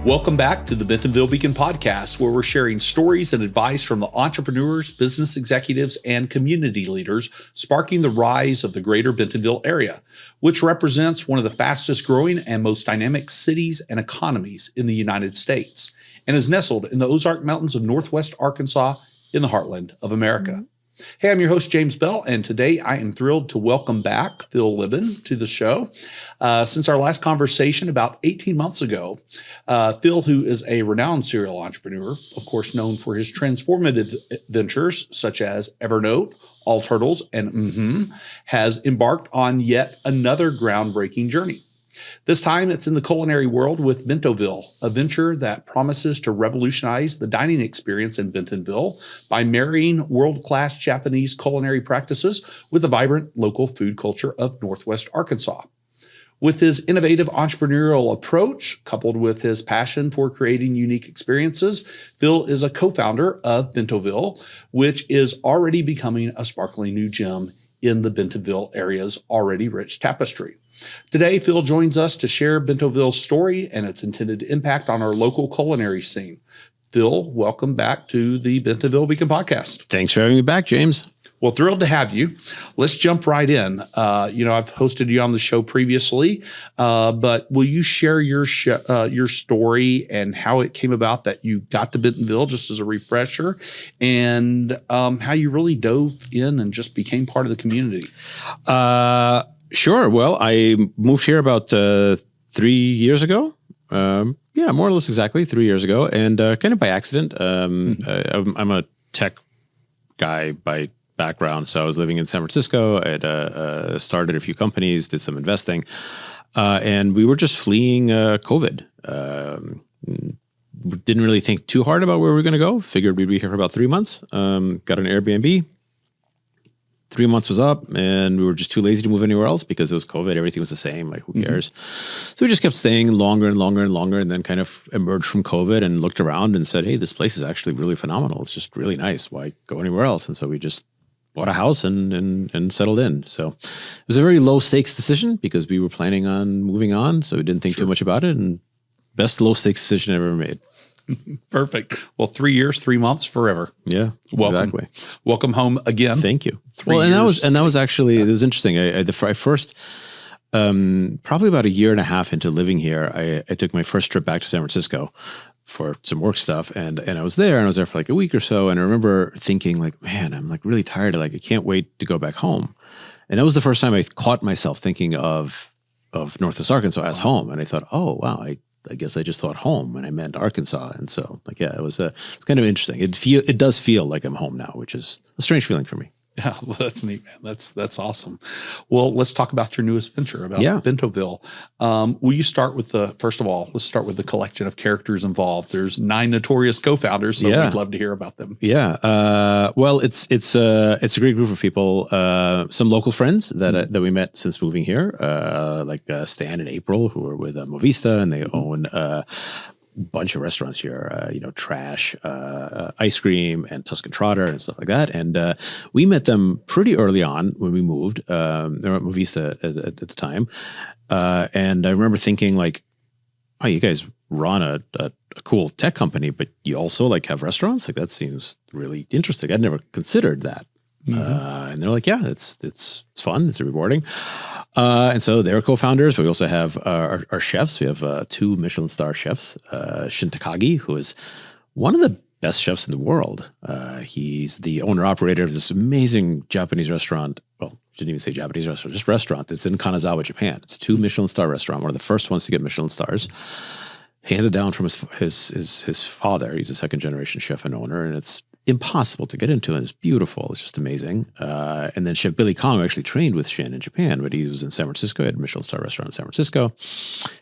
Welcome back to the Bentonville Beacon podcast, where we're sharing stories and advice from the entrepreneurs, business executives, and community leaders sparking the rise of the Greater Bentonville Area, which represents one of the fastest growing and most dynamic cities and economies in the United States, and is nestled in the Ozark Mountains of Northwest Arkansas in the heartland of America. Hey, I'm your host, James Bell, and today I am thrilled to welcome back Phil Libin to the show. Since our last conversation about 18 months ago, Phil, who is a renowned serial entrepreneur, of course known for his transformative ventures such as Evernote, All Turtles, and mmhmm, has embarked on yet another groundbreaking journey. This time it's in the culinary world with Bentoville, a venture that promises to revolutionize the dining experience in Bentonville by marrying world-class Japanese culinary practices with the vibrant local food culture of Northwest Arkansas. With his innovative entrepreneurial approach, coupled with his passion for creating unique experiences, Phil is a co-founder of Bentoville, which is already becoming a sparkling new gem in the Bentonville area's already rich tapestry. Today, Phil joins us to share Bentoville's story and its intended impact on our local culinary scene. Phil, welcome back to the Bentonville Beacon podcast. Thanks for having me back, James. Well, thrilled to have you. Let's jump right in. I've hosted you on the show previously, but will you share your story and how it came about that you got to Bentonville, just as a refresher, and how you really dove in and just became part of the community? Sure. Well, I moved here about 3 years ago. Yeah, more or less exactly 3 years ago, and kind of by accident. I'm a tech guy by background, so I was living in San Francisco. I started a few companies, did some investing, and we were just fleeing COVID. Didn't really think too hard about where we were going to go. Figured we'd be here for about 3 months. Got an Airbnb. 3 months was up, and we were just too lazy to move anywhere else because it was COVID. Everything was the same. Like, who cares? So we just kept staying longer and longer and longer, and then kind of emerged from COVID and looked around and said, hey, this place is actually really phenomenal. It's just really nice. Why go anywhere else? And so we just bought a house and settled in. So it was a very low stakes decision because we were planning on moving on. So we didn't think too much about it, and best low stakes decision I ever made. Perfect. Well, 3 years, 3 months, forever. Yeah, welcome. Exactly. Welcome home again. Thank you. 3 years. And that was actually, it was interesting. I first, probably about a year and a half into living here, I took my first trip back to San Francisco for some work stuff. And I was there for like a week or so. And I remember thinking like, man, I'm like really tired. Like, I can't wait to go back home. And that was the first time I caught myself thinking of Northwest Arkansas as home. And I thought, oh, wow, I guess I just thought home when I meant Arkansas. And so like, yeah, it's kind of interesting. It does feel like I'm home now, which is a strange feeling for me. Yeah, well, that's neat, man. That's awesome. Well, let's talk about your newest venture, about Bentoville. Will you start with first of all, let's start with the collection of characters involved. There's 9 notorious co-founders, so we'd love to hear about them. Yeah. Well, it's a great group of people. Some local friends that we met since moving here, like Stan and April, who are with Movista, and they own bunch of restaurants here, Trash, Ice Cream, and Tuscan Trotter, and stuff like that. And we met them pretty early on when we moved. They were at Movista at the time. And I remember thinking like, oh, you guys run a cool tech company, but you also like have restaurants? Like, that seems really interesting. I'd never considered that. And they're like, yeah, it's fun. It's rewarding. And so they're co-founders. We also have our chefs. We have 2 Michelin star chefs, Shin Takagi, who is one of the best chefs in the world. He's the owner operator of this amazing Japanese restaurant. Well, shouldn't even say Japanese restaurant, just restaurant. It's in Kanazawa, Japan. It's a 2 Michelin star restaurant. One of the first ones to get Michelin stars. Handed down from his father. He's a 2nd generation chef and owner, and it's impossible to get into, and it's beautiful. It's just amazing. And then Chef Billy Kong actually trained with Shin in Japan, but he was in San Francisco. He had a Michelin star restaurant in San Francisco.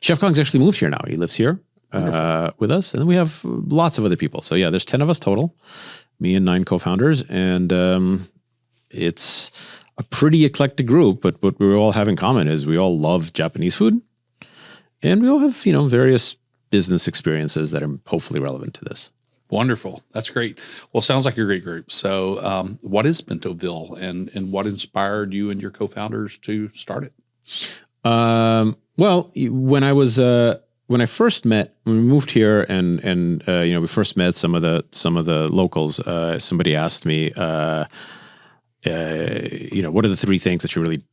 Chef Kong's actually moved here now. He lives here with us, and then we have lots of other people. So yeah, there's 10 of us total, me and 9 co-founders, and it's a pretty eclectic group. But what we all have in common is we all love Japanese food, and we all have various business experiences that are hopefully relevant to this. Wonderful. That's great. Well, sounds like a great group. So what is Bentoville, and what inspired you and your co-founders to start it? Well, when I was when we moved here and we first met some of the locals, somebody asked me, what are the three things that you really,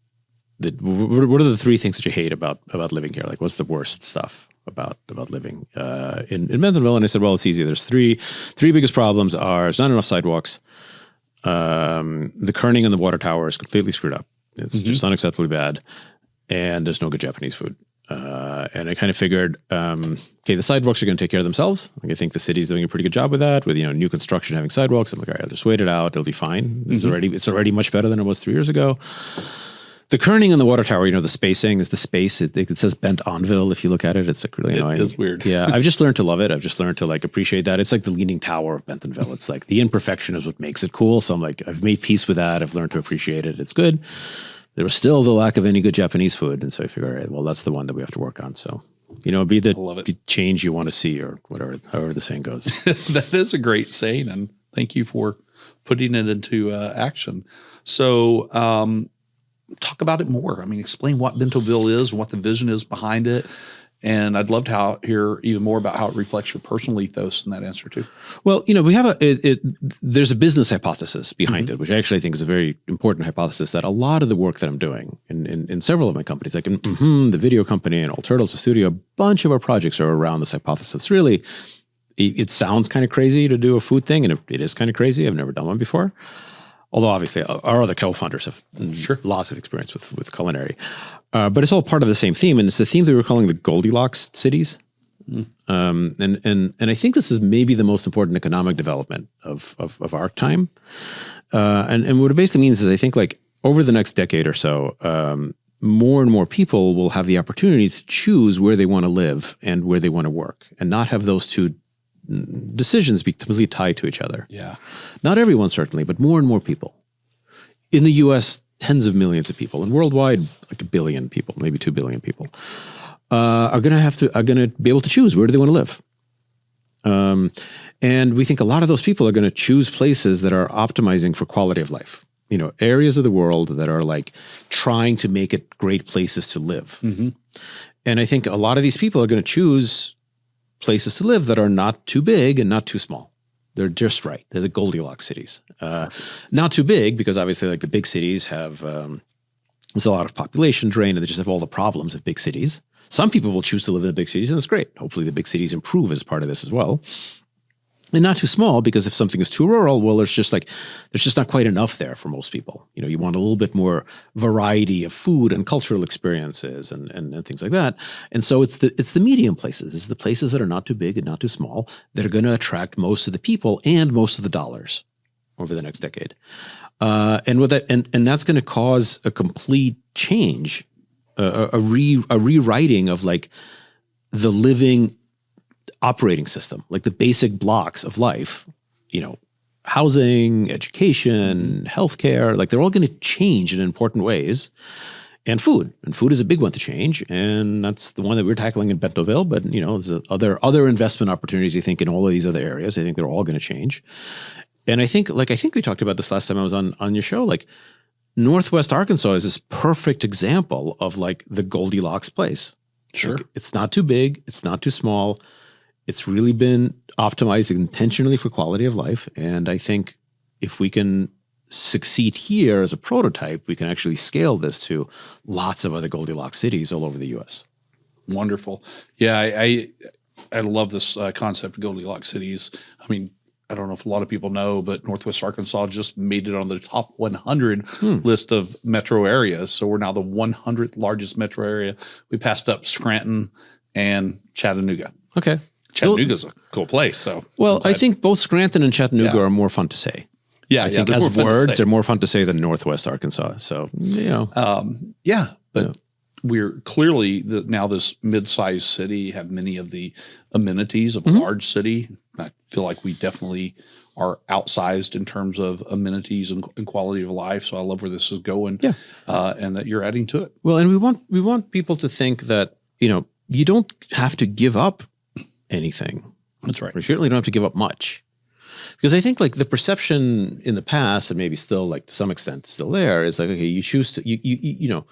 what are the three things that you hate about living here? Like, what's the worst stuff about living in Bentonville? And I said, well, it's easy. There's three biggest problems are there's not enough sidewalks. The kerning on the water tower is completely screwed up. It's just unacceptably bad. And there's no good Japanese food. And I kind of figured, okay, the sidewalks are going to take care of themselves. Like, I think the city's doing a pretty good job with that, with, new construction having sidewalks. I'm like, all right, I'll just wait it out. It'll be fine. It's already much better than it was 3 years ago. The kerning on the water tower, the spacing is the space. It says Bentonville. If you look at it, it's like really annoying. It's weird. Yeah. I've just learned to love it. I've just learned to appreciate that. It's like the leaning tower of Bentonville. It's like the imperfection is what makes it cool. So I'm like, I've made peace with that. I've learned to appreciate it. It's good. There was still the lack of any good Japanese food. And so I figured, all right, well, that's the one that we have to work on. So, be the change you want to see, or whatever, however the saying goes. That is a great saying. And thank you for putting it into action. So, talk about it more. I mean, explain what Bentoville is and what the vision is behind it. And I'd love to hear even more about how it reflects your personal ethos in that answer too. Well, we have there's a business hypothesis behind it, which I actually think is a very important hypothesis, that a lot of the work that I'm doing in several of my companies, like the video company and Old Turtles, the studio, a bunch of our projects are around this hypothesis. Really, it sounds kind of crazy to do a food thing, and it is kind of crazy. I've never done one before. Although obviously our other co-founders have lots of experience with Culinary. But it's all part of the same theme, and it's the theme that we're calling the Goldilocks cities. And I think this is maybe the most important economic development of our time. And what it basically means is, I think, like, over the next decade or so, more and more people will have the opportunity to choose where they want to live and where they want to work, and not have those two decisions be completely tied to each other. Yeah. Not everyone, certainly, but more and more people. In the US, tens of millions of people, and worldwide, like 1 billion people, maybe 2 billion people, are going to be able to choose where do they want to live. And we think a lot of those people are going to choose places that are optimizing for quality of life. Areas of the world that are like trying to make it great places to live. And I think a lot of these people are going to choose places to live that are not too big and not too small. They're just right. They're the Goldilocks cities. Not too big, because obviously, like, the big cities have, there's a lot of population drain, and they just have all the problems of big cities. Some people will choose to live in the big cities, and that's great. Hopefully the big cities improve as part of this as well. And not too small, because if something is too rural, well, there's just not quite enough there for most people. You want a little bit more variety of food and cultural experiences and things like that. And so it's the medium places. It's the places that are not too big and not too small that are going to attract most of the people and most of the dollars over the next decade. And that's going to cause a complete change, a rewriting of, like, the living operating system, like the basic blocks of life, housing, education, healthcare, like, they're all going to change in important ways. And food is a big one to change. And that's the one that we're tackling in Bentoville. But, there's other investment opportunities, I think, in all of these other areas. I think they're all going to change. And I think we talked about this last time I was on your show, like, Northwest Arkansas is this perfect example of, like, the Goldilocks place. Sure. Like, it's not too big. It's not too small. It's really been optimized intentionally for quality of life. And I think if we can succeed here as a prototype, we can actually scale this to lots of other Goldilocks cities all over the U.S. Wonderful. Yeah, I love this concept of Goldilocks cities. I mean, I don't know if a lot of people know, but Northwest Arkansas just made it on the top 100 list of metro areas. So we're now the 100th largest metro area. We passed up Scranton and Chattanooga. Okay. Chattanooga's a cool place. So, well, I think both Scranton and Chattanooga are more fun to say. Yeah, I think as words, they're more fun to say than Northwest Arkansas. So, but we're clearly now this mid-sized city, have many of the amenities of a large city. I feel like we definitely are outsized in terms of amenities and quality of life. So I love where this is going, and that you're adding to it. Well, and we want people to think that, you don't have to give up anything. That's right. You certainly don't have to give up much. Because I think, like, the perception in the past, and maybe still, like, to some extent still there, is like, okay, you choose to,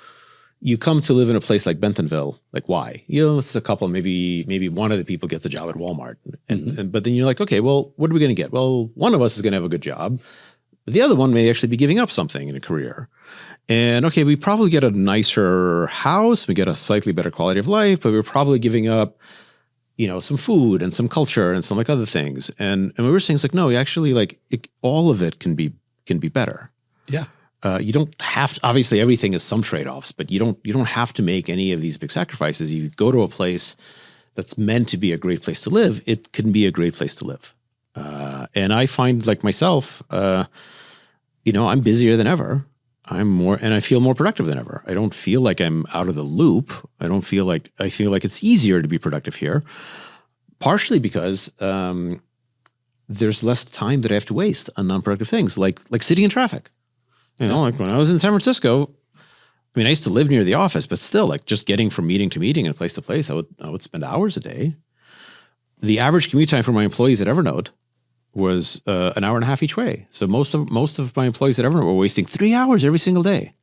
you come to live in a place like Bentonville, like why? It's a couple, maybe one of the people gets a job at Walmart. But then you're like, okay, well, what are we going to get? Well, one of us is going to have a good job. But the other one may actually be giving up something in a career. And okay, we probably get a nicer house, we get a slightly better quality of life, but we're probably giving up, some food and some culture and some like other things. And we were saying it's like, no, actually all of it can be better. Yeah. You don't have to, obviously everything is some trade-offs, but you don't have to make any of these big sacrifices. You go to a place that's meant to be a great place to live. It can be a great place to live. And I find like myself, I'm busier than ever. And I feel more productive than ever. I don't feel like I'm out of the loop. I feel like it's easier to be productive here, partially because, there's less time that I have to waste on non-productive things like sitting in traffic. Like when I was in San Francisco, I used to live near the office, but still like just getting from meeting to meeting and place to place, I would spend hours a day. The average commute time for my employees at Evernote was an hour and a half each way. So most of my employees at Evernote were wasting 3 hours every single day.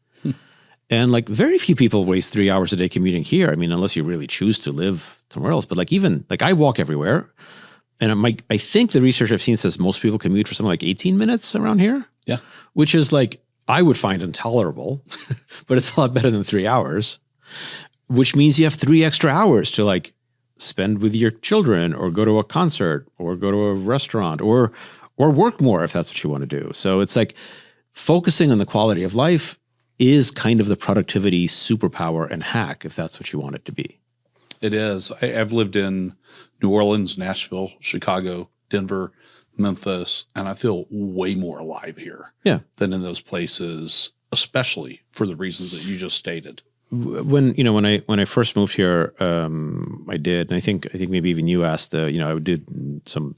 And like very few people waste 3 hours a day commuting here. Unless you really choose to live somewhere else. But even I walk everywhere. And I think the research I've seen says most people commute for something like 18 minutes around here. Yeah. Which is I would find intolerable, but it's a lot better than 3 hours, which means you have 3 extra hours to spend with your children or go to a concert or go to a restaurant or work more if that's what you want to do. So it's focusing on the quality of life is kind of the productivity superpower and hack if that's what you want it to be. It is. I've lived in New Orleans, Nashville, Chicago, Denver, Memphis, and I feel way more alive here than in those places, especially for the reasons that you just stated. When I first moved here, I did, and I think maybe even you asked, I did some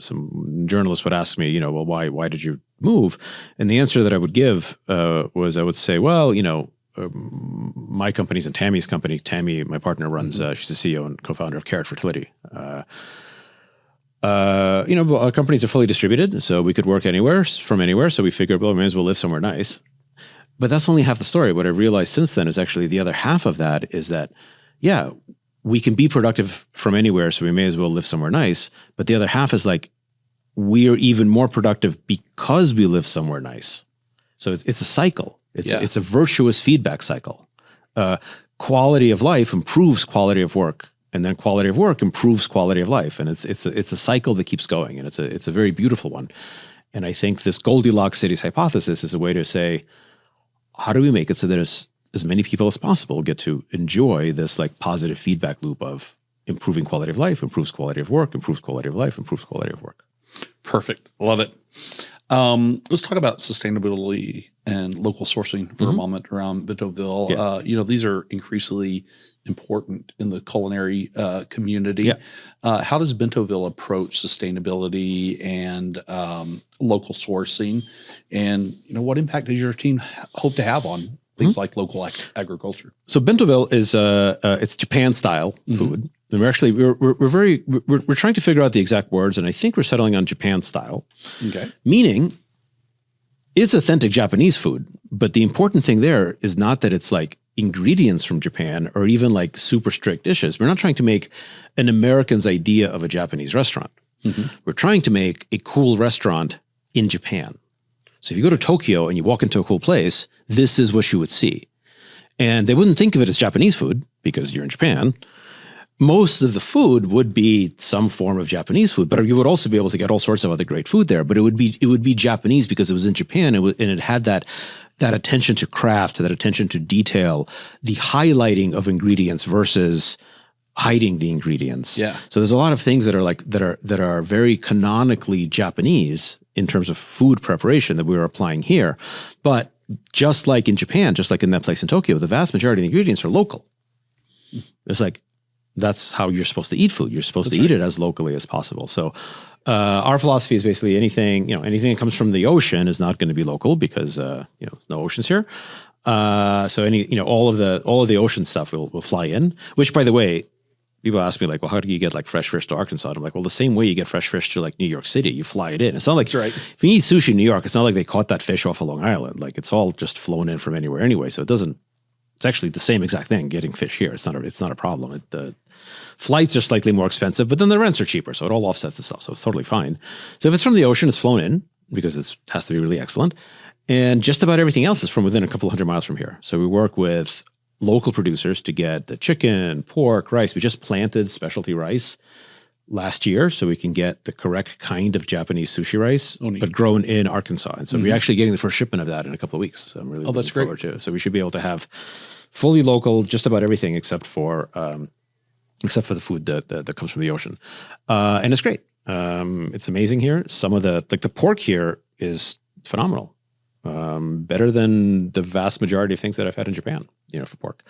journalists would ask me, well, why did you move? And the answer that I would give was I would say, well, my company's and Tammy's company. Tammy, my partner, runs. She's the CEO and co-founder of Carrot Fertility. Our companies are fully distributed, so we could work from anywhere. So we figured, well, we may as well live somewhere nice. But that's only half the story. What I realized since then is actually the other half of that is that, we can be productive from anywhere, so we may as well live somewhere nice. But the other half is we are even more productive because we live somewhere nice. So it's a cycle. It's a virtuous feedback cycle. Quality of life improves quality of work. And then quality of work improves quality of life, and it's a cycle that keeps going, and it's a very beautiful one. And I think this Goldilocks cities hypothesis is a way to say, how do we make it so that as many people as possible get to enjoy this positive feedback loop of improving quality of life, improves quality of work, improves quality of life, improves quality of work. Perfect, love it. Let's talk about sustainability and local sourcing for a moment around Bentoville. Yeah. These are increasingly important in the culinary community. Yeah. How does Bentoville approach sustainability and local sourcing? And what impact does your team hope to have on things like local agriculture? So Bentoville is it's Japan style food. And we're trying to figure out the exact words, and I think we're settling on Japan style. Okay. Meaning it's authentic Japanese food, but the important thing there is not that it's ingredients from Japan or even super strict dishes. We're not trying to make an American's idea of a Japanese restaurant. We're trying to make a cool restaurant in Japan. So if you go to Tokyo and you walk into a cool place, this is what you would see. And they wouldn't think of it as Japanese food because you're in Japan. Most of the food would be some form of Japanese food, but you would also be able to get all sorts of other great food there. But it would be Japanese because it was in Japan, and it had that attention to craft, that attention to detail, the highlighting of ingredients versus hiding the ingredients. Yeah. So there's a lot of things that are very canonically Japanese in terms of food preparation that we were applying here. But just like in Japan, just like in that place in Tokyo, the vast majority of the ingredients are local. It's that's how you're supposed to eat food. You're supposed to eat it as locally as possible. So our philosophy is basically anything that comes from the ocean is not going to be local because there's no oceans here. So all of the ocean stuff will fly in, which, by the way, people ask me well, how do you get fresh fish to Arkansas? And I'm well, the same way you get fresh fish to New York City, you fly it in. It's not That's right. If you eat sushi in New York, it's not like they caught that fish off of Long Island. It's all just flown in from anywhere anyway. So it doesn't It's actually the same exact thing, getting fish here. It's not a problem. The flights are slightly more expensive, but then the rents are cheaper. So it all offsets itself. So it's totally fine. So if it's from the ocean, it's flown in because it has to be really excellent. And just about everything else is from within a couple hundred miles from here. So we work with local producers to get the chicken, pork, rice. We just planted specialty rice last year so we can get the correct kind of Japanese sushi rice, but grown in Arkansas. And so we're actually getting the first shipment of that in a couple of weeks. So I'm really looking forward to it. So we should be able to have fully local, just about everything except for the food that comes from the ocean. And it's great. It's amazing here. Some of the pork here is phenomenal. Better than the vast majority of things that I've had in Japan, for pork.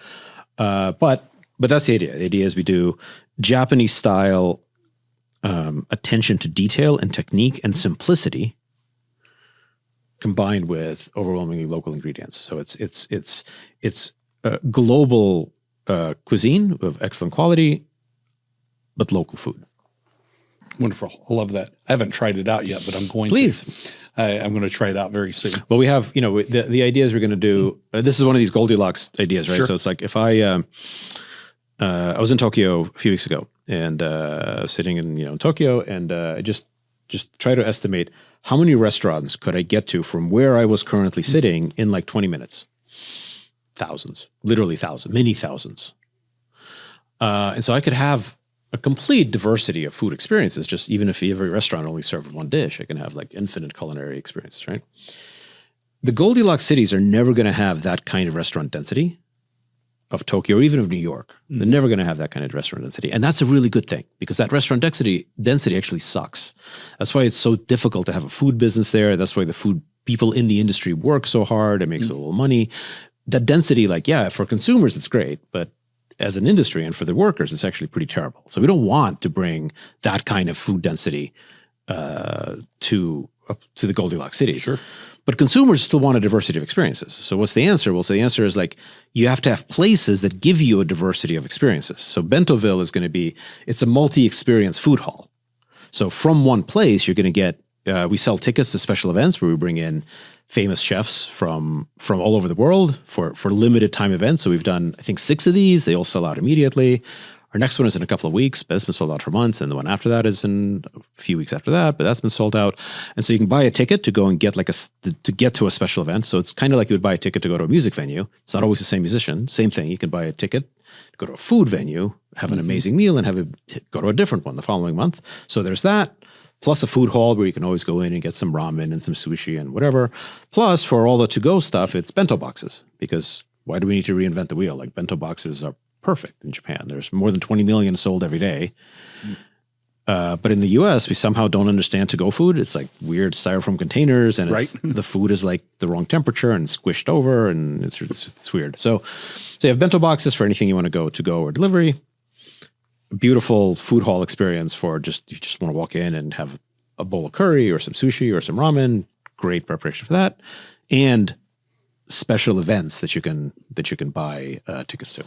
But that's the idea. The idea is we do Japanese style attention to detail and technique and simplicity combined with overwhelmingly local ingredients. So it's global cuisine of excellent quality, but local food. Wonderful. I love that. I haven't tried it out yet, but I'm going Please. to. I'm going to try it out very soon. Well, we have, the idea is we're going to do, this is one of these Goldilocks ideas, right? Sure. So it's like if I was in Tokyo a few weeks ago and sitting in, Tokyo, and I just try to estimate how many restaurants could I get to from where I was currently sitting in like 20 minutes. Thousands, literally thousands, many thousands. And so I could have a complete diversity of food experiences. Just even if every restaurant only served one dish, I can have like infinite culinary experiences, right? The Goldilocks cities are never going to have that kind of restaurant density of Tokyo or even of New York. They're never going to have that kind of restaurant density. And that's a really good thing because that restaurant density actually sucks. That's why it's so difficult to have a food business there. That's why the food people in the industry work so hard. It makes a little money. That density, for consumers, it's great, but as an industry and for the workers, it's actually pretty terrible. So we don't want to bring that kind of food density to the Goldilocks cities. Sure. But consumers still want a diversity of experiences. So what's the answer? Well, so the answer is you have to have places that give you a diversity of experiences. So Bentoville is going to be, it's a multi-experience food hall. So from one place, you're going to get, we sell tickets to special events where we bring in famous chefs from all over the world for limited time events. So we've done, I think, 6 of these. They all sell out immediately. Our next one is in a couple of weeks, but it's been sold out for months. And the one after that is in a few weeks after that, but that's been sold out. And so you can buy a ticket to go and get to get to a special event. So it's kind of like you would buy a ticket to go to a music venue. It's not always the same musician. Same thing. You can buy a ticket to go to a food venue, have an amazing meal, and go to a different one the following month. So there's that. Plus a food hall where you can always go in and get some ramen and some sushi and whatever. Plus, for all the to-go stuff, it's bento boxes. Because why do we need to reinvent the wheel? Like, bento boxes are perfect in Japan. There's more than 20 million sold every day. But in the US, we somehow don't understand to-go food. It's like weird styrofoam containers, and the food is like the wrong temperature and squished over, and it's weird. So you have bento boxes for anything you want to go to-go or delivery. Beautiful food hall experience for you just want to walk in and have a bowl of curry or some sushi or some ramen. Great preparation for that, and special events that you can buy tickets to.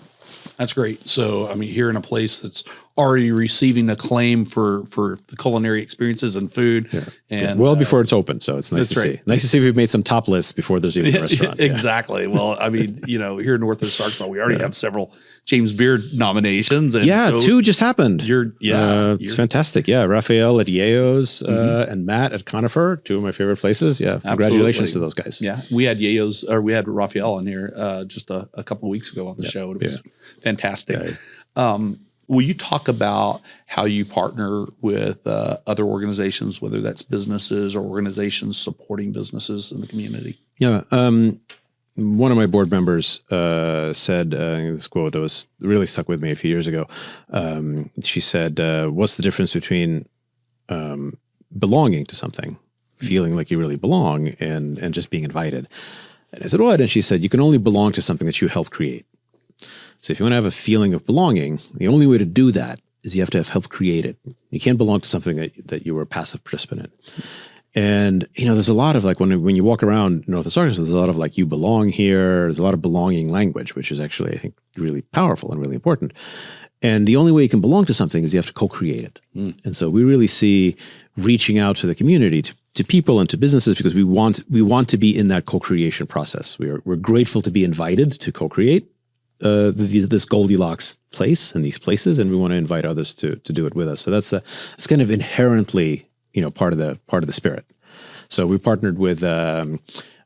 That's great. So, I mean, here in a place that's already receiving acclaim for the culinary experiences and food, and before it's open. So it's nice to see. Nice to see if we've made some top lists before there's even a restaurant. Exactly. Well, I mean, here north of Arkansas, we already have several James Beard nominations. And so 2 just happened. It's fantastic. Yeah, Raphael at Yayo's and Matt at Conifer, 2 of my favorite places. Yeah, congratulations to those guys. Yeah, we had we had Raphael on here just a couple of weeks ago on the show. It was fantastic. Will you talk about how you partner with other organizations, whether that's businesses or organizations supporting businesses in the community? Yeah. One of my board members said this quote that was really stuck with me a few years ago. She said, what's the difference between belonging to something, feeling like you really belong, and just being invited? And I said, what? And she said, you can only belong to something that you helped create. So if you want to have a feeling of belonging, the only way to do that is you have to have helped create it. You can't belong to something that you were a passive participant in. And, there's a lot of when you walk around North of Arkansas, there's a lot of you belong here. There's a lot of belonging language, which is actually, I think, really powerful and really important. And the only way you can belong to something is you have to co-create it. And so we really see reaching out to the community, to people and to businesses, because we want to be in that co-creation process. We're grateful to be invited to co-create. this Goldilocks place and these places, and we want to invite others to do it with us. So it's kind of inherently, part of the spirit. So we partnered with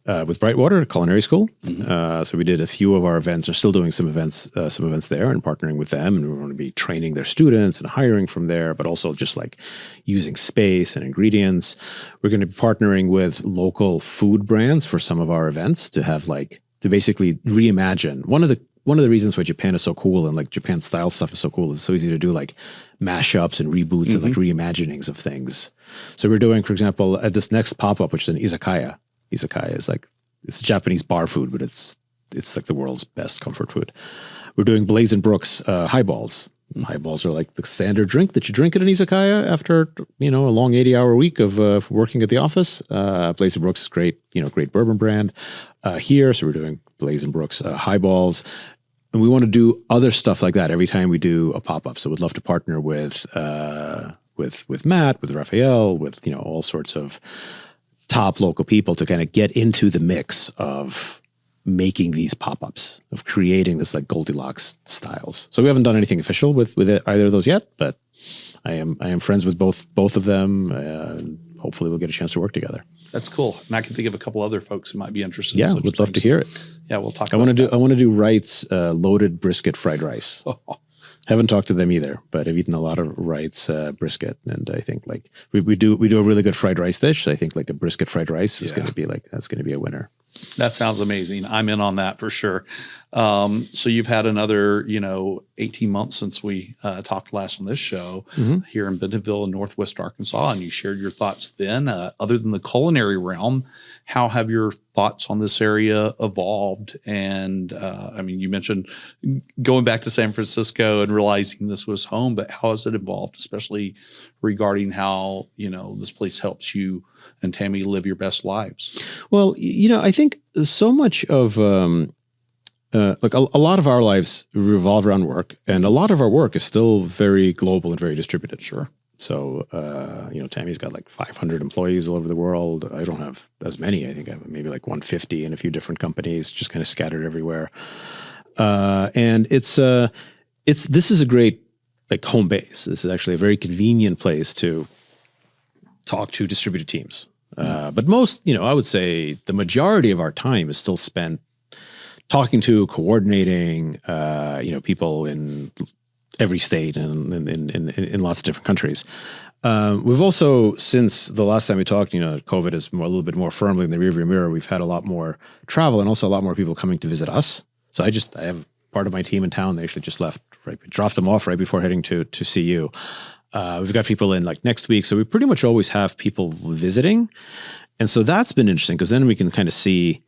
Brightwater Culinary School. So we did a few of our events. We're still doing some events there, and partnering with them. And we want to be training their students and hiring from there, but also just like using space and ingredients. We're going to be partnering with local food brands for some of our events to have to basically reimagine. One of the reasons why Japan is so cool and like Japan style stuff is so cool is it's so easy to do like mashups and reboots and like reimaginings of things. So we're doing, for example, at this next pop-up, which is an izakaya. Izakaya is it's Japanese bar food, but it's like the world's best comfort food. We're doing Blaze and Brooks highballs. Highballs are like the standard drink that you drink at an izakaya after a long 80-hour week of working at the office. Blaze and Brooks is great bourbon brand here. So we're doing Blaze and Brooks highballs, and we want to do other stuff like that every time we do a pop-up. So we'd love to partner with Matt, with Raphael, with all sorts of top local people to kind of get into the mix of making these pop-ups, of creating this like Goldilocks styles. So we haven't done anything official with either of those yet, but I am friends with both of them. Hopefully we'll get a chance to work together. That's cool. And I can think of a couple other folks who might be interested. Yeah, in such would love to hear it. Yeah, we'll talk. I want to do Wright's loaded brisket fried rice. Haven't talked to them either, but I've eaten a lot of Wright's brisket, and I think like we do a really good fried rice dish. I think like a brisket fried rice is going to be that's going to be a winner. That sounds amazing. I'm in on that for sure. So you've had another 18 months since we talked last on this show here in Bentonville in Northwest Arkansas, and you shared your thoughts then. Other than the culinary realm, how have your thoughts on this area evolved? And you mentioned going back to San Francisco and realizing this was home, but how has it evolved, especially regarding how this place helps you and Tammy live your best lives? Well, I think so much of like a lot of our lives revolve around work, and a lot of our work is still very global and very distributed. Sure. So, Tammy's got like 500 employees all over the world. I don't have as many. I think I have maybe like 150 in a few different companies, just kind of scattered everywhere. And this is a great like home base. This is actually a very convenient place to talk to distributed teams. But most, I would say the majority of our time is still spent talking to, coordinating, people in every state and in lots of different countries. We've also, since the last time we talked, COVID is a little bit more firmly in the rearview mirror. We've had a lot more travel and also a lot more people coming to visit us. So I have part of my team in town. They actually just left, right? We dropped them off right before heading to see you. We've got people in like next week. So we pretty much always have people visiting. And so that's been interesting because then we can kind of see,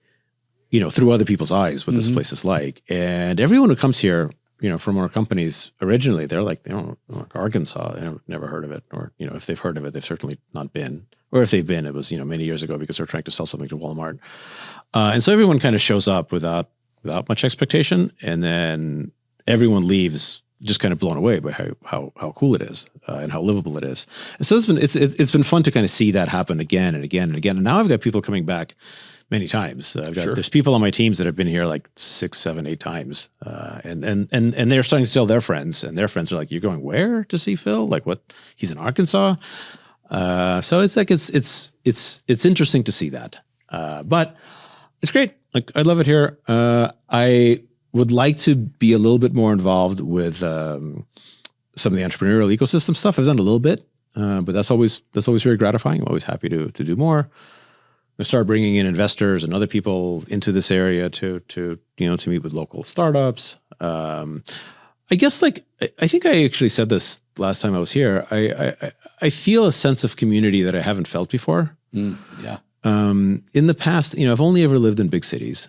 through other people's eyes what this place is like. And everyone who comes here, from our companies originally, they're like, Arkansas, never heard of it. Or, if they've heard of it, they've certainly not been. Or if they've been, it was, many years ago because they're trying to sell something to Walmart. And so everyone kind of shows up without much expectation. And then everyone leaves just kind of blown away by how cool it is and how livable it is. And so it's been fun to kind of see that happen again and again and again. And now I've got people coming back many times. There's people on my teams that have been here like 6, 7, 8 times, and they're starting to tell their friends, and their friends are like, "You're going where to see Phil? Like what? He's in Arkansas." So it's like it's interesting to see that, but it's great. Like I love it here. I would like to be a little bit more involved with some of the entrepreneurial ecosystem stuff. I've done a little bit, but that's always very gratifying. I'm always happy to do more. I start bringing in investors and other people into this area to meet with local startups. I guess I think I actually said this last time I was here. I feel a sense of community that I haven't felt before. Yeah. In the past, I've only ever lived in big cities,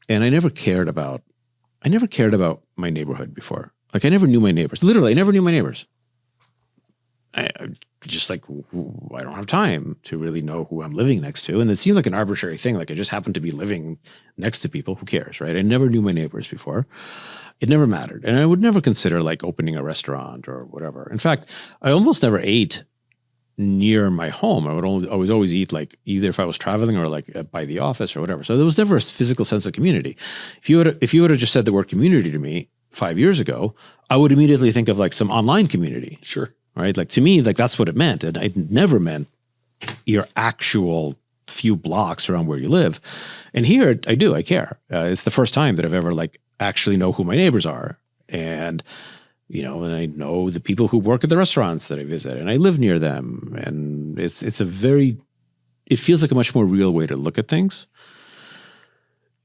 and I never cared about my neighborhood before. Like I never knew my neighbors. Literally, I never knew my neighbors. I just like, I don't have time to really know who I'm living next to. And it seems like an arbitrary thing. Like I just happen to be living next to people. Who cares, right? I never knew my neighbors before. It never mattered. And I would never consider like opening a restaurant or whatever. In fact, I almost never ate near my home. I would always eat like either if I was traveling or like by the office or whatever. So there was never a physical sense of community. If you would have just said the word community to me 5 years ago, I would immediately think of like some online community. Sure. Right. Like to me, like that's what it meant. And it never meant your actual few blocks around where you live. And here I care. It's the first time that I've ever like actually know who my neighbors are. And, you know, and I know the people who work at the restaurants that I visit and I live near them. And it feels like a much more real way to look at things.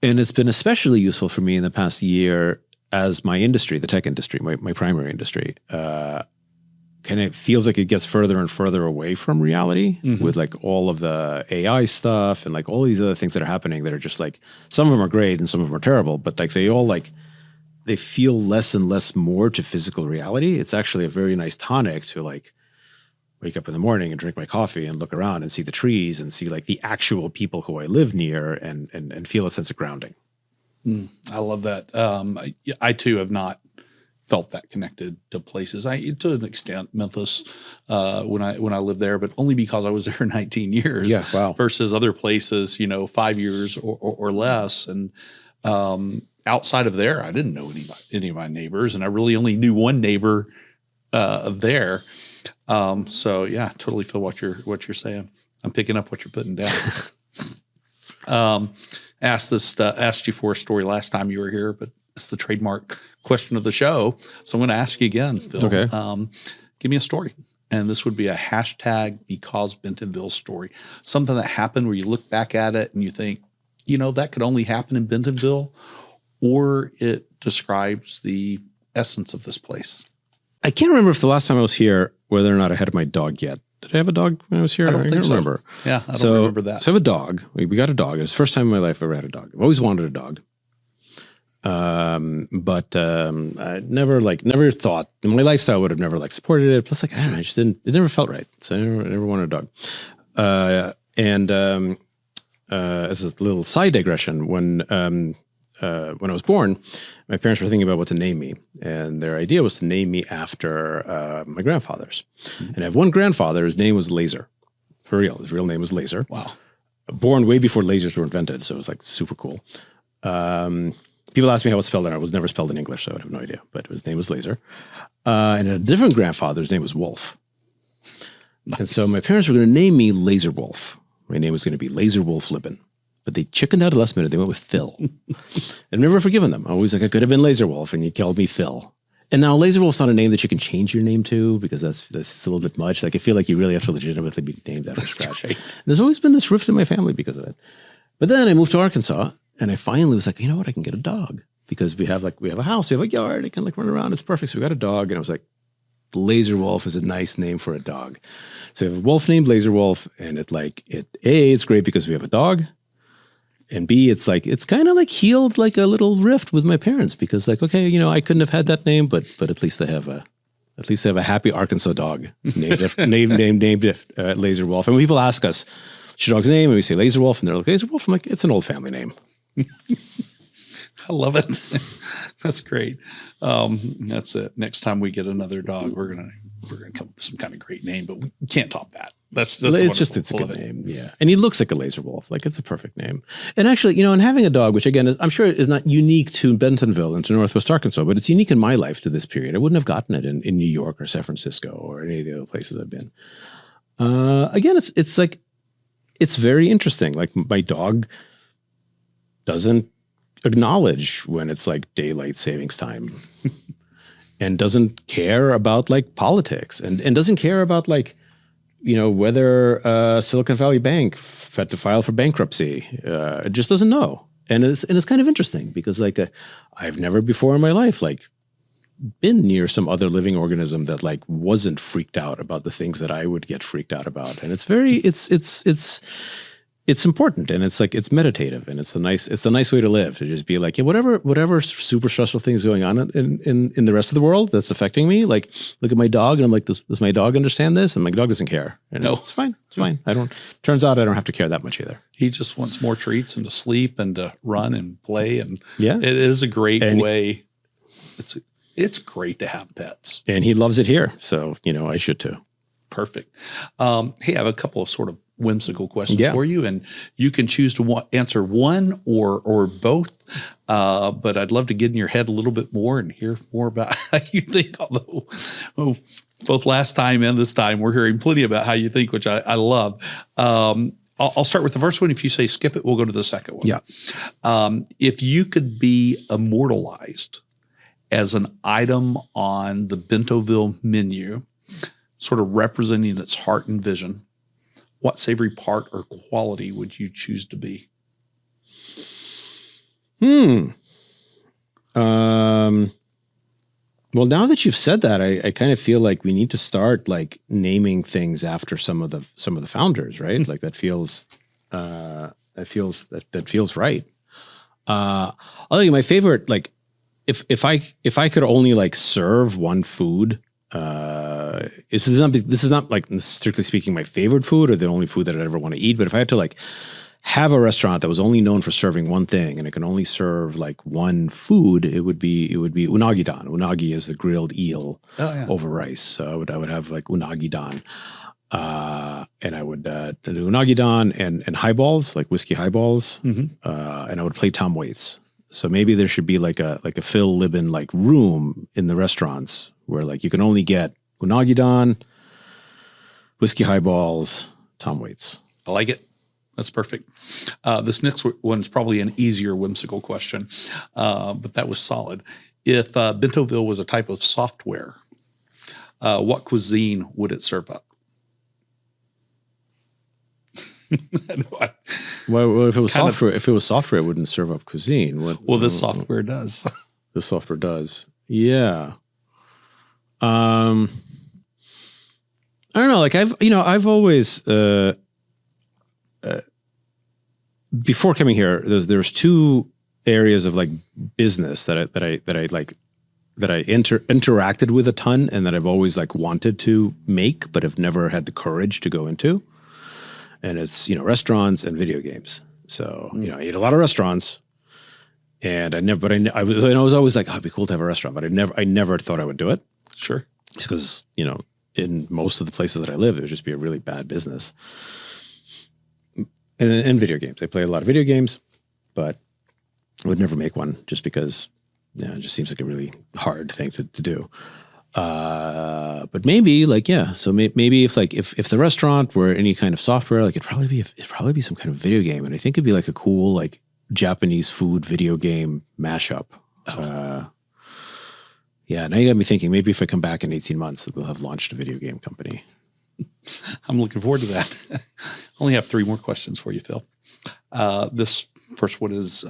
And it's been especially useful for me in the past year as my industry, the tech industry, my primary industry, kind of feels like it gets further and further away from reality with like all of the AI stuff and like all these other things that are happening that are just like, some of them are great and some of them are terrible, but like they all like, they feel less and less more to physical reality. It's actually a very nice tonic to like wake up in the morning and drink my coffee and look around and see the trees and see like the actual people who I live near and feel a sense of grounding. I love that. I too have not felt that connected to places. To an extent, Memphis, when I lived there, but only because I was there 19 years. Yeah, wow. Versus other places, 5 years or less. And outside of there, I didn't know any of my neighbors, and I really only knew one neighbor there. So yeah, totally feel what you're saying. I'm picking up what you're putting down. Asked you for a story last time you were here, but it's the trademark question of the show. So I'm going to ask you again, Phil. Okay. Give me a story. And this would be a hashtag because Bentonville story. Something that happened where you look back at it and you think, that could only happen in Bentonville, or it describes the essence of this place. I can't remember if the last time I was here, whether or not I had my dog yet. Did I have a dog when I was here? I don't think so. Remember. Yeah, I don't remember that. So I have a dog. We got a dog. It was the first time in my life I ever had a dog. I've always wanted a dog. But I never thought my lifestyle would have never like supported it. Plus, like, I just didn't, it never felt right. So I never wanted a dog. As a little side digression, when I was born, my parents were thinking about what to name me, and their idea was to name me after my grandfathers. And I have one grandfather whose name was Laser, for real. His real name was Laser. Wow. Born way before lasers were invented, so it was like super cool. People ask me how it's spelled, and it was never spelled in English, so I have no idea. But his name was Laser. And a different grandfather's name was Wolf. Nice. And so my parents were going to name me Laser Wolf. My name was going to be Laser Wolf Libin. But they chickened out at the last minute. They went with Phil. I've never forgiven them. I always like, I could have been Laser Wolf, and you called me Phil. And now Laser Wolf's not a name that you can change your name to, because that's a little bit much. Like, I feel like you really have to legitimately be named out of scratch. Right. And there's always been this rift in my family because of it. But then I moved to Arkansas, and I finally was like, you know what? I can get a dog, because we have a house, we have a yard, I can like run around. It's perfect. So we got a dog, and I was like, Laser Wolf is a nice name for a dog. So we have a wolf named Laser Wolf, and it's great because we have a dog. And B, it's kind of like healed like a little rift with my parents, because like, okay, I couldn't have had that name, but at least they have a happy Arkansas dog named Laser Wolf. And when people ask us, what's your dog's name? And we say Laser Wolf, and they're like, Laser Wolf. I'm like, it's an old family name. I love it. That's great. That's it. Next time we get another dog, we're gonna come up with some kind of great name, but we can't top that. It's a good name. Yeah. And he looks like a Laser Wolf. Like, it's a perfect name. And actually, and having a dog, which again, I'm sure is not unique to Bentonville and to Northwest Arkansas, but it's unique in my life to this period. I wouldn't have gotten it in New York or San Francisco or any of the other places I've been. Again, it's very interesting. Like, my dog doesn't acknowledge when it's like daylight savings time and doesn't care about like politics and doesn't care about like, whether Silicon Valley Bank had to file for bankruptcy. It just doesn't know. And it's kind of interesting because like I've never before in my life like been near some other living organism that like wasn't freaked out about the things that I would get freaked out about. And it's important, and it's like, it's meditative, and it's a nice way to live, to just be like, yeah, whatever super stressful things going on in the rest of the world that's affecting me. Like, look at my dog, and I'm like, does my dog understand this? And my dog doesn't care. And no, it's fine. It's fine. Turns out I don't have to care that much either. He just wants more treats and to sleep and to run and play. And yeah, it is a great way. It's great to have pets. And he loves it here. So, I should too. Perfect. Hey, I have a couple of sort of whimsical questions Yeah. for you, and you can choose to answer one or both. But I'd love to get in your head a little bit more and hear more about how you think. Although both last time and this time, we're hearing plenty about how you think, which I love. I'll start with the first one. If you say skip it, we'll go to the second one. Yeah. If you could be immortalized as an item on the Bentoville menu, sort of representing its heart and vision, what savory part or quality would you choose to be? Well, now that you've said that, I kind of feel like we need to start like naming things after some of the founders, right? Like that feels right. I'll tell you my favorite, like if I could only like serve one food, this is not like strictly speaking my favorite food or the only food that I'd ever want to eat, but if I had to like have a restaurant that was only known for serving one thing and it can only serve like one food, it would be unagi don. Unagi is the grilled eel over rice. So I would have like unagi don. And I would do unagi don and highballs, like whiskey highballs. And I would play Tom Waits. So maybe there should be like a Phil Libin like room in the restaurants where like you can only get unagi don, whiskey highballs, Tom Waits. I like it. That's perfect. This next one's probably an easier whimsical question, but that was solid. If Bentoville was a type of software, what cuisine would it serve up? Well, if it was software, it wouldn't serve up cuisine. This software does. This software does. Yeah. I don't know. Like I've always before coming here, there's two areas of like business that I interacted with a ton and that I've always like wanted to make, but have never had the courage to go into. And it's, restaurants and video games. So, I ate a lot of restaurants and I was always like, oh, it'd be cool to have a restaurant, but I never thought I would do it. Sure. Just because, in most of the places that I live, it would just be a really bad business. And video games. I play a lot of video games, but I would never make one just because it just seems like a really hard thing to do. But maybe so maybe if the restaurant were any kind of software, like it'd probably be some kind of video game. And I think it'd be like a cool, like Japanese food video game mashup. Now you got me thinking, maybe if I come back in 18 months, we'll have launched a video game company. I'm looking forward to that. I only have 3 more questions for you, Phil. This first one is,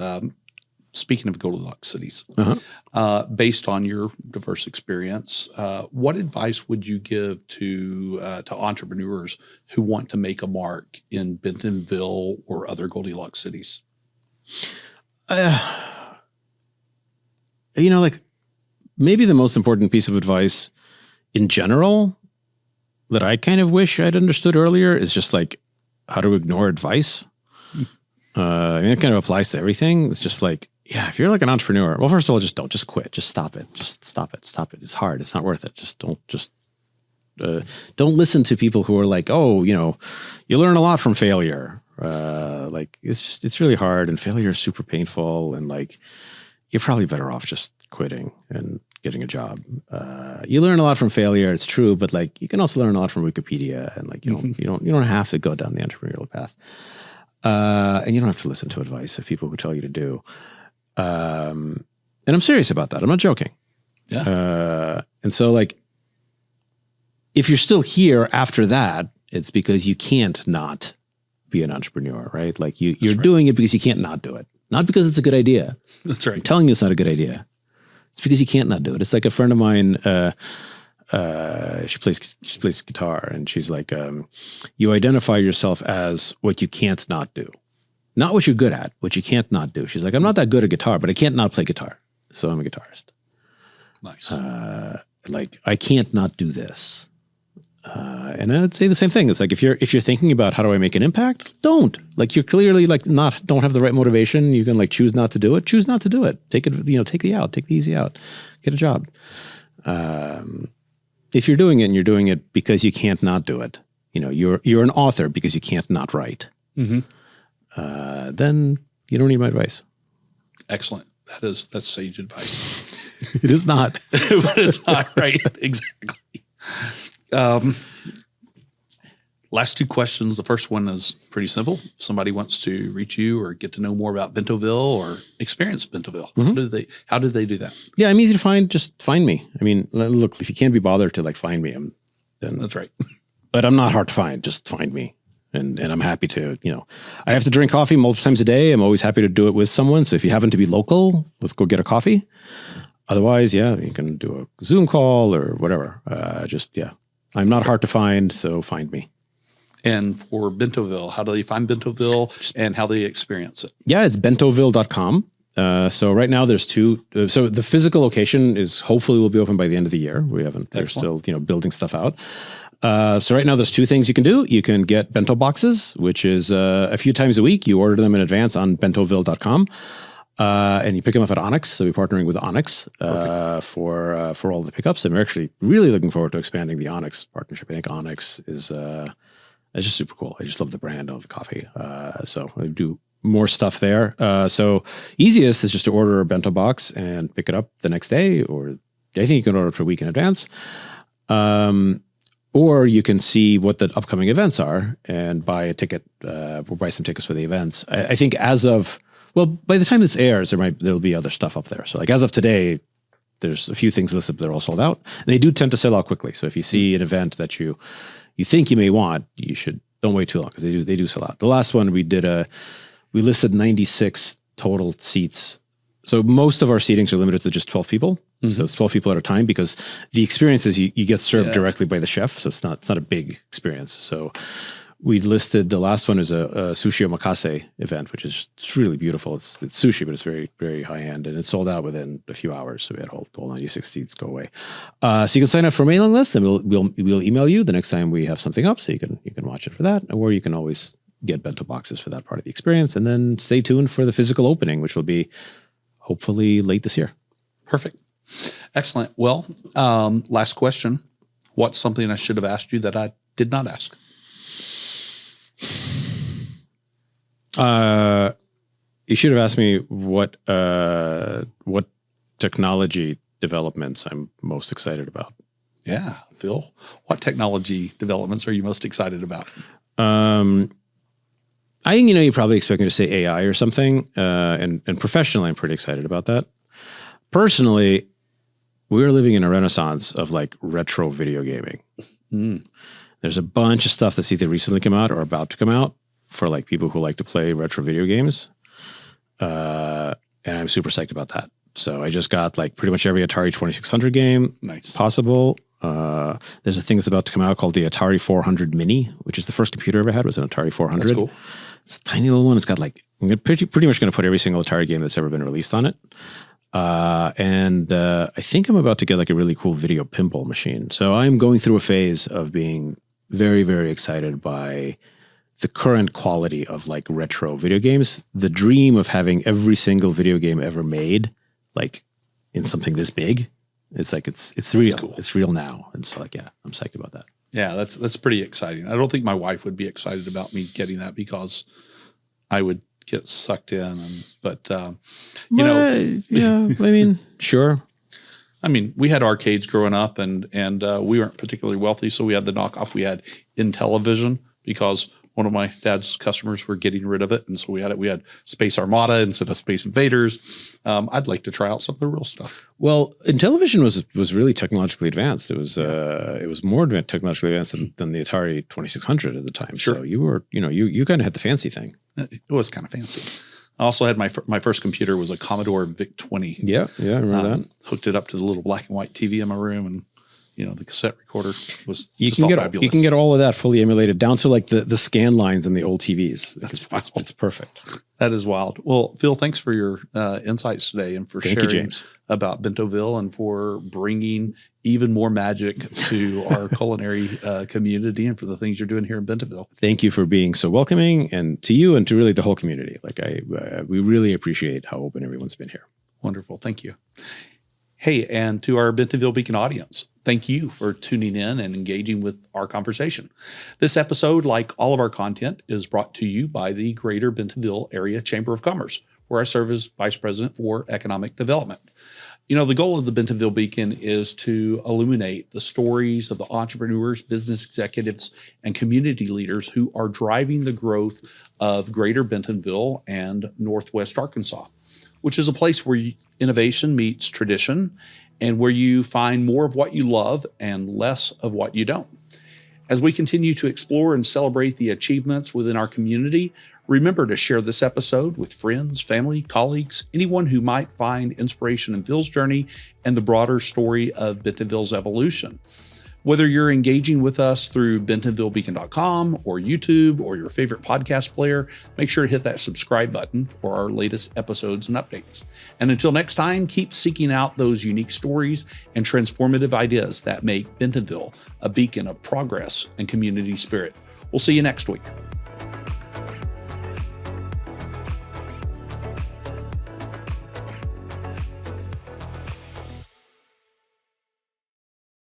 speaking of Goldilocks cities, based on your diverse experience, what advice would you give to entrepreneurs who want to make a mark in Bentonville or other Goldilocks cities? Maybe the most important piece of advice in general that I kind of wish I'd understood earlier is just like how to ignore advice. It kind of applies to everything. It's just like, if you're like an entrepreneur, well, first of all, just quit. Just stop it. Just stop it. It's hard. It's not worth it. Don't listen to people who are like, oh, you learn a lot from failure. It's really hard and failure is super painful. And like, you're probably better off just quitting and getting a job. You learn a lot from failure. It's true. But like, you can also learn a lot from Wikipedia and like, you don't have to go down the entrepreneurial path. And you don't have to listen to advice of people who tell you to do. And I'm serious about that. I'm not joking. Yeah. And so like, if you're still here after that, it's because you can't not be an entrepreneur, right? Like you're doing it because you can't not do it. Not because it's a good idea. That's right. I'm telling you it's not a good idea. It's because you can't not do it. It's like a friend of mine, she plays guitar and she's like, you identify yourself as what you can't not do. Not what you're good at, what you can't not do. She's like, I'm not that good at guitar, but I can't not play guitar. So I'm a guitarist. Nice. I can't not do this. And I'd say the same thing. It's like, if you're thinking about how do I make an impact, don't. Like, you're clearly like don't have the right motivation. You can like choose not to do it. Choose not to do it. Take it, take the easy out, get a job. if you're doing it and you're doing it because you can't not do it, you're an author because you can't not write, Mm-hmm. then you don't need my advice. Excellent. That's sage advice. It is not. But it's not right. Exactly. Last two questions. The first one is pretty simple. If somebody wants to reach you or get to know more about Bentoville or experience Bentoville, how do they do that? Yeah, I'm easy to find. Just find me. I mean, look, if you can't be bothered to find me, then That's right. But I'm not hard to find. Just find me. And I'm happy to, I have to drink coffee multiple times a day. I'm always happy to do it with someone. So if you happen to be local, let's go get a coffee. Otherwise, yeah, you can do a Zoom call or whatever. I'm not hard to find. So find me. And for Bentoville, how do they find Bentoville and how they experience it? Yeah, it's bentoville.com. So right now there's two. So the physical location hopefully will be open by the end of the year. They're still, building stuff out. So right now there's two things you can do. You can get bento boxes, which is a few times a week. You order them in advance on bentoville.com. And you pick them up at Onyx. So we're partnering with Onyx for all the pickups. And we're actually really looking forward to expanding the Onyx partnership. I think Onyx is it's just super cool. I just love the brand. I love the coffee. So I do more stuff there. So easiest is just to order a bento box and pick it up the next day, or I think you can order it for a week in advance. Or you can see what the upcoming events are and buy a ticket, or buy some tickets for the events. I think by the time this airs, there'll be other stuff up there. So as of today, there's a few things listed, but they're all sold out. And they do tend to sell out quickly. So if you see an event that you think you may want, don't wait too long, because they do sell out. The last one we listed 96 total seats. So most of our seatings are limited to just 12 people. Mm-hmm. So it's 12 people at a time, because the experience is you get served directly by the chef. So it's not a big experience. So we listed, the last one is a sushi omakase event, which is really beautiful. It's sushi, but it's very, very high end, and it sold out within a few hours. So we had all 96 seats go away. So you can sign up for a mailing list, and we'll email you the next time we have something up, so you can watch it for that, or you can always get bento boxes for that part of the experience. And then stay tuned for the physical opening, which will be hopefully late this year. Perfect. Excellent. Well, last question. What's something I should have asked you that I did not ask? You should have asked me what technology developments I'm most excited about. Yeah, Phil, what technology developments are you most excited about? I think, you probably expect me to say AI or something. And professionally, I'm pretty excited about that. Personally, we're living in a renaissance of retro video gaming. Mm. There's a bunch of stuff that's either recently come out or about to come out for people who like to play retro video games. And I'm super psyched about that. So I just got pretty much every Atari 2600 game possible. There's a thing that's about to come out called the Atari 400 Mini, which is the first computer I ever had, was an Atari 400. That's cool. It's a tiny little one. It's got I'm pretty much going to put every single Atari game that's ever been released on it. And I think I'm about to get a really cool video pinball machine. So I'm going through a phase of being very, very excited by the current quality of retro video games. The dream of having every single video game ever made, in something this big. It's it's real. Cool. It's real now. And so I'm psyched about that. Yeah, that's pretty exciting. I don't think my wife would be excited about me getting that, because I would get sucked in. Yeah, I mean, sure. I mean, we had arcades growing up, and we weren't particularly wealthy, so we had the knockoff. We had Intellivision, because one of my dad's customers were getting rid of it, and so we had it. We had Space Armada instead of Space Invaders. I'd like to try out some of the real stuff. Well, Intellivision was really technologically advanced. It was more technologically advanced than the Atari 2600 at the time. Sure. So you were you kind of had the fancy thing. It was kind of fancy. I also had my first computer was a Commodore VIC-20. Yeah, I remember that. Hooked it up to the little black and white TV in my room, and the cassette recorder was fabulous. You can get all of that fully emulated down to the scan lines in the old TVs. It's perfect. That is wild. Well, Phil, thanks for your insights today, and for sharing about Bentoville, and for bringing even more magic to our culinary community, and for the things you're doing here in Bentonville. Thank you for being so welcoming, and to you and to really the whole community. We really appreciate how open everyone's been here. Wonderful. Thank you. Hey, and to our Bentonville Beacon audience, thank you for tuning in and engaging with our conversation. This episode, like all of our content, is brought to you by the Greater Bentonville Area Chamber of Commerce, where I serve as Vice President for Economic Development. You know, the goal of the Bentonville Beacon is to illuminate the stories of the entrepreneurs, business executives, and community leaders who are driving the growth of Greater Bentonville and Northwest Arkansas, which is a place where innovation meets tradition and where you find more of what you love and less of what you don't. As we continue to explore and celebrate the achievements within our community, remember to share this episode with friends, family, colleagues, anyone who might find inspiration in Phil's journey and the broader story of Bentonville's evolution. Whether you're engaging with us through bentonvillebeacon.com or YouTube or your favorite podcast player, make sure to hit that subscribe button for our latest episodes and updates. And until next time, keep seeking out those unique stories and transformative ideas that make Bentonville a beacon of progress and community spirit. We'll see you next week.